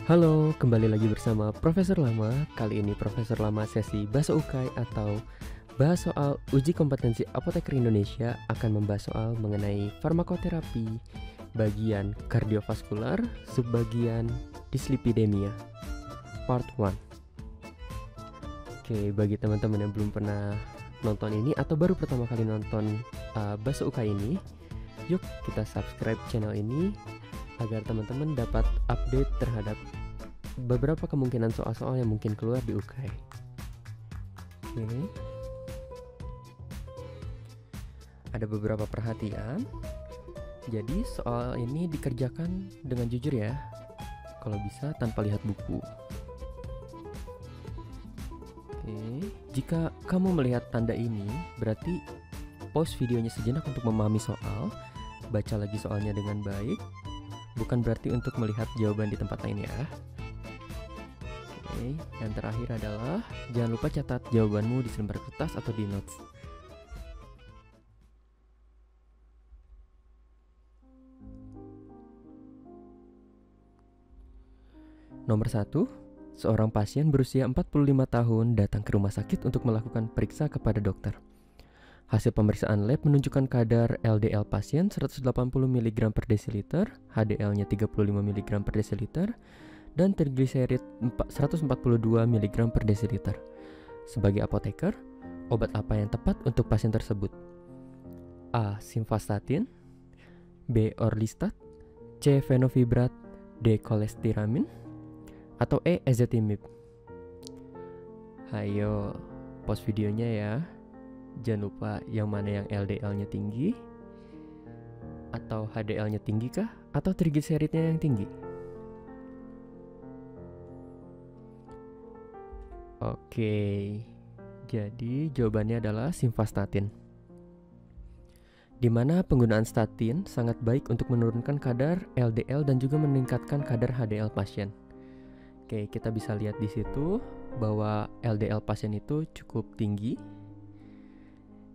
Halo, kembali lagi bersama Profesor Lama. Kali ini Profesor Lama sesi Bahasa UKAI atau bahas soal uji kompetensi apoteker Indonesia akan membahas soal mengenai farmakoterapi, bagian kardiovaskular, subbagian dislipidemia, part 1. Oke, bagi teman-teman yang belum pernah nonton ini atau baru pertama kali nonton Bahasa UKAI ini, yuk kita subscribe channel ini agar teman-teman dapat update terhadap beberapa kemungkinan soal-soal yang mungkin keluar di UKAI. Oke. Ada beberapa perhatian. Jadi soal ini dikerjakan dengan jujur ya. Kalau bisa tanpa lihat buku. Oke. Jika kamu melihat tanda ini, berarti pause videonya sejenak untuk memahami soal. Baca lagi soalnya dengan baik. Bukan berarti untuk melihat jawaban di tempat lain ya. Oke, yang terakhir adalah jangan lupa catat jawabanmu di selembar kertas atau di notes. Nomor 1, seorang pasien berusia 45 tahun datang ke rumah sakit untuk melakukan periksa kepada dokter. Hasil pemeriksaan lab menunjukkan kadar LDL pasien 180 mg per desiliter, HDL-nya 35 mg per desiliter, dan trigliserid 142 mg per desiliter. Sebagai apoteker, obat apa yang tepat untuk pasien tersebut? A. Simvastatin, B. Orlistat, C. Fenovibrat, D. Kolestiramin, atau E. Ezetimibe. Hayo, pause videonya ya. Jangan lupa yang mana yang LDL-nya tinggi, atau HDL-nya tinggi kah, atau trigliseridnya yang tinggi. Oke, jadi jawabannya adalah simvastatin. Di mana penggunaan statin sangat baik untuk menurunkan kadar LDL dan juga meningkatkan kadar HDL pasien. Oke, kita bisa lihat di situ bahwa LDL pasien itu cukup tinggi,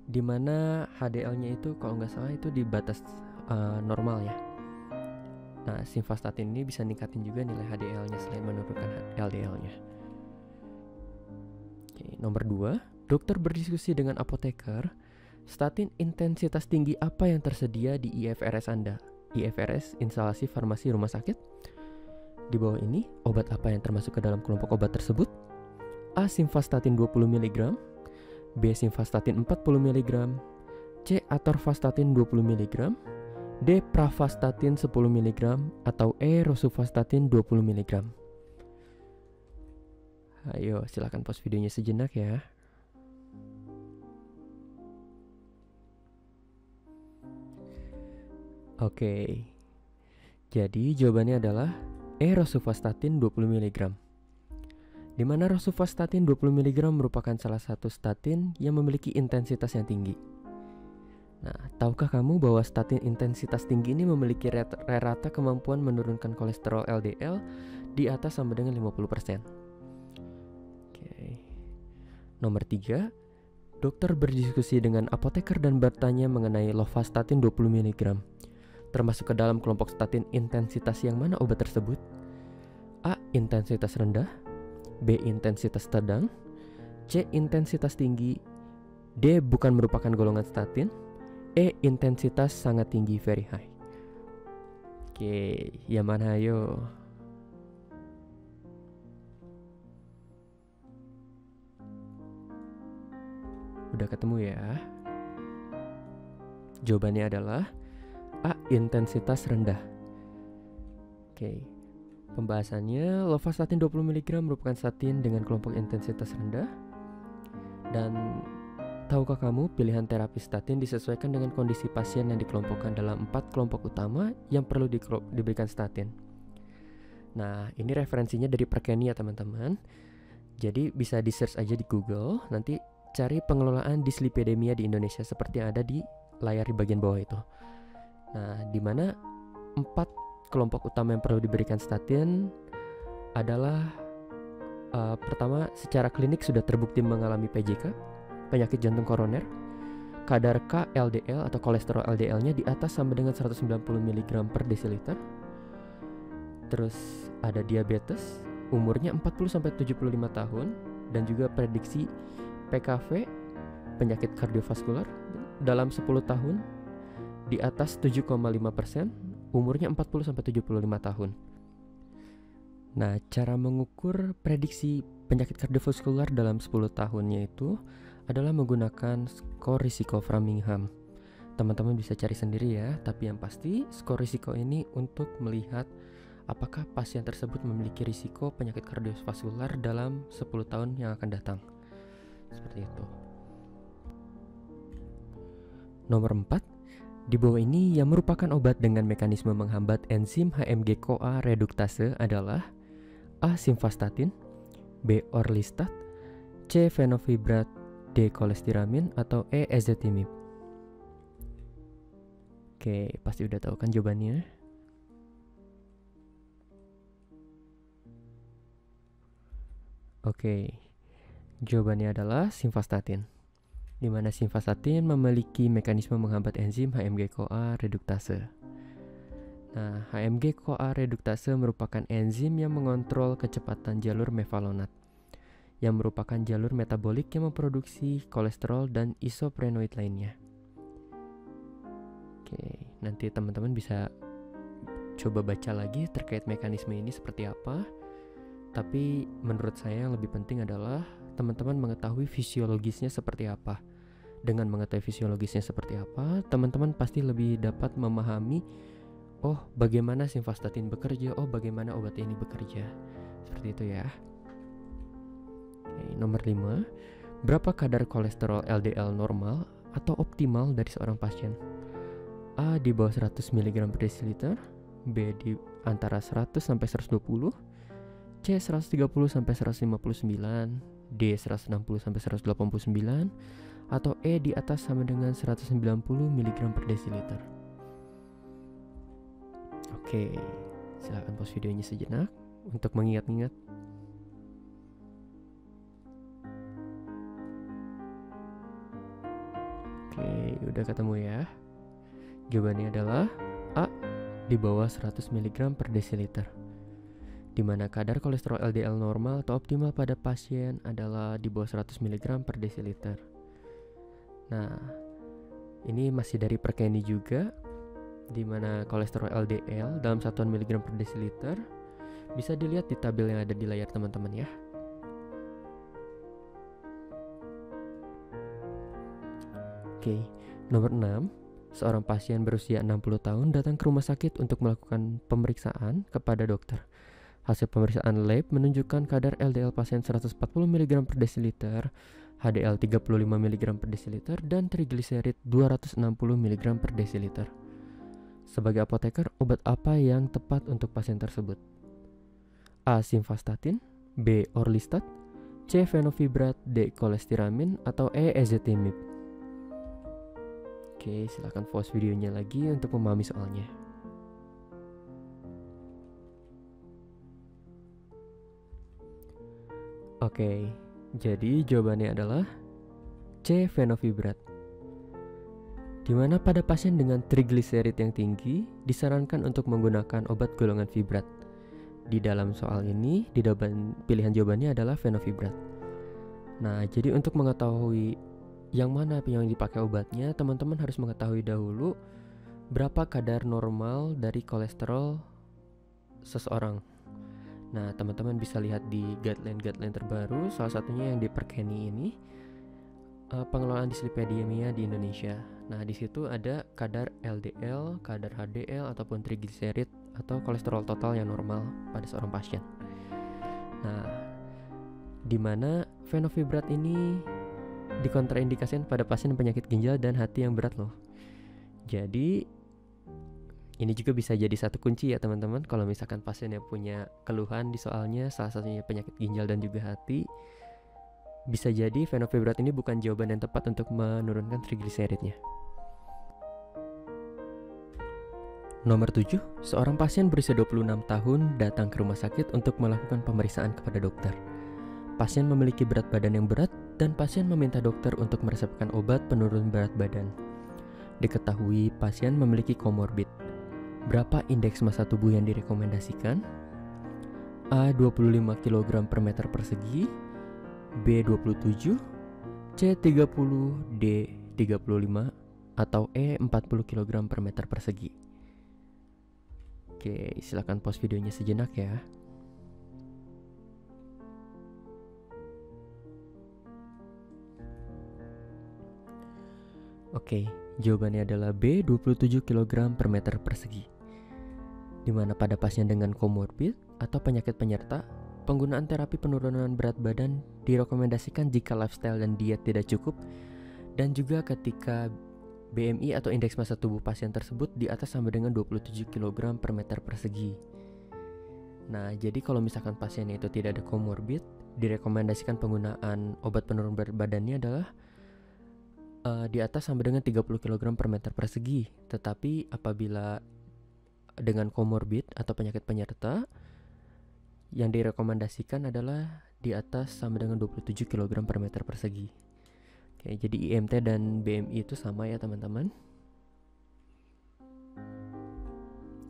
di mana HDL-nya itu kalau nggak salah itu di batas normal ya. Nah, simvastatin ini bisa ningkatin juga nilai HDL-nya selain menurunkan LDL-nya. Oke, nomor 2, dokter berdiskusi dengan apoteker. Statin intensitas tinggi apa yang tersedia di IFRS Anda? IFRS, instalasi farmasi rumah sakit. Di bawah ini, obat apa yang termasuk ke dalam kelompok obat tersebut? A. Simvastatin 20 mg, B. Simvastatin 40 mg, C. Atorvastatin 20 mg, D. Pravastatin 10 mg, atau E. Rosuvastatin 20 mg. Ayo, silakan pause videonya sejenak ya. Oke. Jadi jawabannya adalah E. Rosuvastatin 20 mg. Di mana rosuvastatin 20 mg merupakan salah satu statin yang memiliki intensitas yang tinggi. Nah, tahukah kamu bahwa statin intensitas tinggi ini memiliki rata kemampuan menurunkan kolesterol LDL di atas sama dengan 50%. Oke. Nomor 3, dokter berdiskusi dengan apoteker dan bertanya mengenai lovastatin 20 mg. Termasuk ke dalam kelompok statin intensitas yang mana obat tersebut? A. Intensitas rendah, B. Intensitas sedang, C. Intensitas tinggi, D. Bukan merupakan golongan statin, E. Intensitas sangat tinggi, very high. Oke, yang mana ayo? Udah ketemu ya? Jawabannya adalah A. Intensitas rendah. Oke. Pembahasannya, lovastatin 20 mg merupakan statin dengan kelompok intensitas rendah. Dan tahukah kamu pilihan terapi statin disesuaikan dengan kondisi pasien yang dikelompokkan dalam 4 kelompok utama yang perlu diberikan statin. Nah, ini referensinya dari Perkeni ya teman-teman. Jadi bisa di search aja di Google, nanti cari pengelolaan dislipidemia di Indonesia seperti yang ada di layar di bagian bawah itu. Nah, di mana 4 kelompok utama yang perlu diberikan statin adalah pertama, secara klinik sudah terbukti mengalami PJK, penyakit jantung koroner, kadar KLDL atau kolesterol LDL-nya di atas sama dengan 190 mg per desiliter, Terus ada diabetes, umurnya 40-75 tahun, dan juga prediksi PKV, penyakit kardiovaskular, dalam 10 tahun di atas 7,5%, umurnya 40-75 tahun. Nah, cara mengukur prediksi penyakit kardiovaskular dalam 10 tahunnya itu adalah menggunakan skor risiko Framingham. Teman-teman bisa cari sendiri ya, tapi yang pasti skor risiko ini untuk melihat apakah pasien tersebut memiliki risiko penyakit kardiovaskular dalam 10 tahun yang akan datang. Seperti itu. Nomor 4, di bawah ini yang merupakan obat dengan mekanisme menghambat enzim HMG-CoA reduktase adalah A. Simvastatin, B. Orlistat, C. Fenofibrat, D. Kolestiramin, atau E. Ezetimibe. Oke, pasti udah tahu kan jawabannya? Oke, jawabannya adalah simvastatin, di mana simvastatin memiliki mekanisme menghambat enzim HMG-CoA reduktase. Nah, HMG-CoA reduktase merupakan enzim yang mengontrol kecepatan jalur mevalonat, yang merupakan jalur metabolik yang memproduksi kolesterol dan isoprenoid lainnya. Oke, nanti teman-teman bisa coba baca lagi terkait mekanisme ini seperti apa. Tapi menurut saya yang lebih penting adalah teman-teman mengetahui fisiologisnya seperti apa. Dengan mengetahui fisiologisnya seperti apa, teman-teman pasti lebih dapat memahami, oh bagaimana simvastatin bekerja, oh bagaimana obat ini bekerja. Seperti itu ya. Oke, nomor 5, berapa kadar kolesterol LDL normal atau optimal dari seorang pasien? A. Di bawah 100 mg per desiliter, B. Di antara 100 sampai 120, C. 130 sampai 159, D. 160 sampai 189, atau E. Di atas sama dengan 190 mg per desiliter. Oke, silakan pause videonya sejenak untuk mengingat-ingat. Oke, udah ketemu ya. Jawabannya adalah A. Di bawah 100 mg per desiliter, di mana kadar kolesterol LDL normal atau optimal pada pasien adalah di bawah 100 mg per desiliter. Nah, ini masih dari Perkeni juga, di mana kolesterol LDL dalam satuan miligram per desiliter bisa dilihat di tabel yang ada di layar teman-teman ya. Oke, nomor 6. Seorang pasien berusia 60 tahun datang ke rumah sakit untuk melakukan pemeriksaan kepada dokter. Hasil pemeriksaan lab menunjukkan kadar LDL pasien 140 mg per desiliter, HDL 35 mg per desiliter, dan trigliserid 260 mg per desiliter. Sebagai apoteker, obat apa yang tepat untuk pasien tersebut? A. Simvastatin, B. Orlistat, C. Fenofibrat, D. Kolestiramin, atau E. Ezetimibe. Oke, silakan pause videonya lagi untuk memahami soalnya. Oke, jadi jawabannya adalah C. Fenofibrat, di mana pada pasien dengan trigliserid yang tinggi disarankan untuk menggunakan obat golongan fibrat. Di dalam soal ini, pilihan jawabannya adalah fenofibrat. Nah, jadi untuk mengetahui yang mana yang dipakai obatnya, teman-teman harus mengetahui dahulu berapa kadar normal dari kolesterol seseorang. Nah, teman-teman bisa lihat di guideline terbaru, salah satunya yang di Perkeni ini, pengelolaan dislipidemia di Indonesia. Nah, di situ ada kadar LDL, kadar HDL ataupun trigliserid atau kolesterol total yang normal pada seorang pasien. Nah, di mana fenofibrat ini dikontraindikasikan pada pasien penyakit ginjal dan hati yang berat loh. Jadi ini juga bisa jadi satu kunci ya teman-teman. Kalau misalkan pasien yang punya keluhan di soalnya, salah satunya penyakit ginjal dan juga hati, bisa jadi fenofibrat ini bukan jawaban yang tepat untuk menurunkan trigliseridnya. Nomor 7, seorang pasien berusia 26 tahun datang ke rumah sakit untuk melakukan pemeriksaan kepada dokter. Pasien memiliki berat badan yang berat dan pasien meminta dokter untuk meresepkan obat penurun berat badan. Diketahui pasien memiliki komorbid. Berapa indeks massa tubuh yang direkomendasikan? A 25 kg per meter persegi, B 27, C 30, D 35, atau E 40 kg per meter persegi. Oke, silakan pause videonya sejenak ya. Oke, jawabannya adalah B 27 kg per meter persegi. Dimana pada pasien dengan komorbid atau penyakit penyerta, penggunaan terapi penurunan berat badan direkomendasikan jika lifestyle dan diet tidak cukup, dan juga ketika BMI atau indeks massa tubuh pasien tersebut di atas sama dengan 27 kg per meter persegi. Nah, jadi kalau misalkan pasiennya itu tidak ada komorbid, direkomendasikan penggunaan obat penurun berat badannya adalah di atas sama dengan 30 kg per meter persegi. Tetapi apabila dengan komorbid atau penyakit penyerta, yang direkomendasikan adalah di atas sama dengan 27 kg per meter persegi. Oke, jadi IMT dan BMI itu sama ya teman-teman.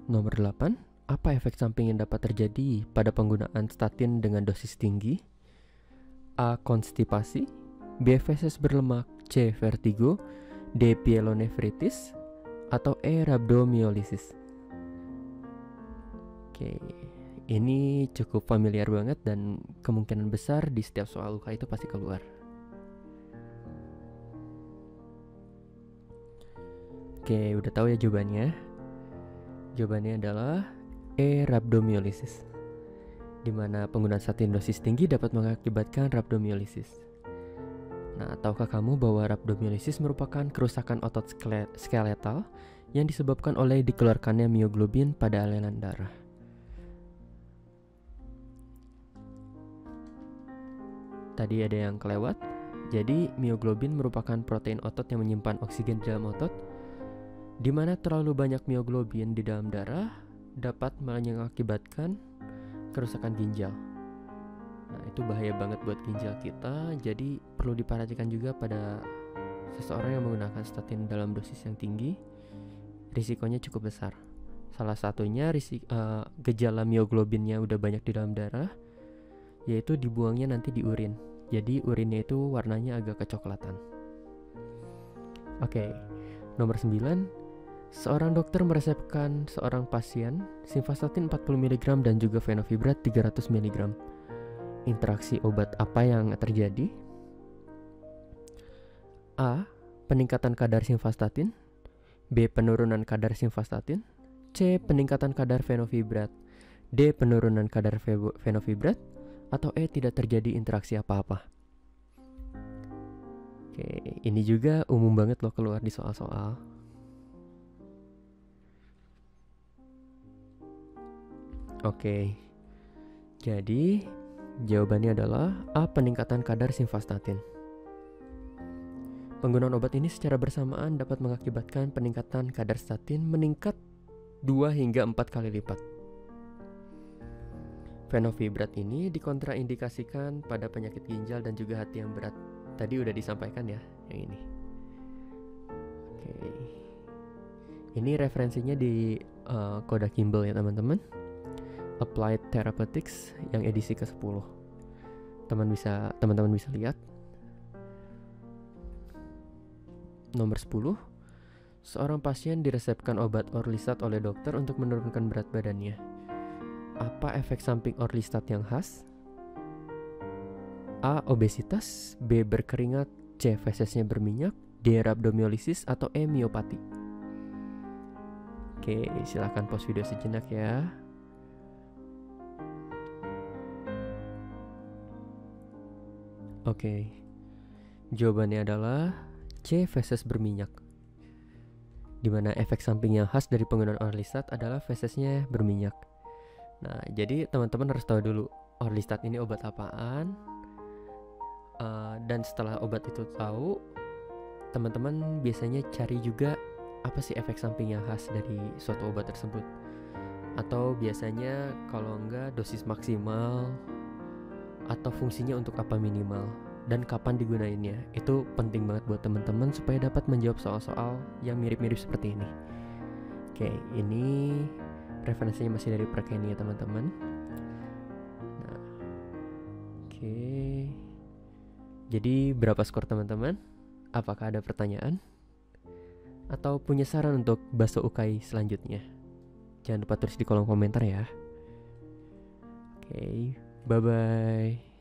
Nomor 8, apa efek samping yang dapat terjadi pada penggunaan statin dengan dosis tinggi? A. Konstipasi, B. Feses berlemak, C. Vertigo, D. Pyelonefritis, atau E. Rhabdomyolysis. Oke, ini cukup familiar banget dan kemungkinan besar di setiap soal UK itu pasti keluar. Oke, udah tahu ya jawabannya? Jawabannya adalah E. Rhabdomyolysis, dimana penggunaan statin dosis tinggi dapat mengakibatkan rhabdomyolysis. Nah, tahukah kamu bahwa rhabdomyolysis merupakan kerusakan otot skeletal yang disebabkan oleh dikeluarkannya mioglobin pada aliran darah? Tadi ada yang kelewat. Jadi mioglobin merupakan protein otot yang menyimpan oksigen di dalam otot, di mana terlalu banyak mioglobin di dalam darah dapat mengakibatkan kerusakan ginjal. Nah, itu bahaya banget buat ginjal kita. Jadi perlu diperhatikan juga pada seseorang yang menggunakan statin dalam dosis yang tinggi, risikonya cukup besar. Salah satunya gejala mioglobinnya udah banyak di dalam darah, yaitu dibuangnya nanti di urin. Jadi urinnya itu warnanya agak kecoklatan. Oke, nomor 9, seorang dokter meresepkan seorang pasien simvastatin 40 mg dan juga fenofibrat 300 mg. Interaksi obat apa yang terjadi? A. Peningkatan kadar simvastatin, B. Penurunan kadar simvastatin, C. Peningkatan kadar fenofibrat, D. Penurunan kadar fenofibrat, atau E. Tidak terjadi interaksi apa-apa. Oke, ini juga umum banget loh keluar di soal-soal. Oke, jadi jawabannya adalah A. Peningkatan kadar simvastatin. Penggunaan obat ini secara bersamaan dapat mengakibatkan peningkatan kadar statin meningkat 2 hingga 4 kali lipat. Fenofibrat ini dikontraindikasikan pada penyakit ginjal dan juga hati yang berat. Tadi udah disampaikan ya yang ini. Oke. Ini referensinya di Koda Kimball ya teman-teman. Applied Therapeutics yang edisi ke-10. Teman-teman bisa lihat. Nomor 10. Seorang pasien diresepkan obat Orlistat oleh dokter untuk menurunkan berat badannya. Apa efek samping Orlistat yang khas? A. Obesitas, B. Berkeringat, C. Fesesnya berminyak, D. Rhabdomyolysis, atau E. Miopati. Oke, silahkan pause video sejenak ya. Oke, jawabannya adalah C. Feses berminyak, dimana efek samping yang khas dari penggunaan Orlistat adalah fesesnya berminyak. Nah, jadi teman-teman harus tahu dulu Orlistat ini obat apaan. Dan setelah obat itu tahu, teman-teman biasanya cari juga apa sih efek samping yang khas dari suatu obat tersebut. Atau biasanya kalau enggak dosis maksimal, atau fungsinya untuk apa minimal, dan kapan digunainnya. Itu penting banget buat teman-teman supaya dapat menjawab soal-soal yang mirip-mirip seperti ini. Oke, ini referensinya masih dari Perkeni ya teman-teman. Oke. Jadi berapa skor teman-teman? Apakah ada pertanyaan? Atau punya saran untuk bakso ukai selanjutnya? Jangan lupa tulis di kolom komentar ya. Oke, bye-bye.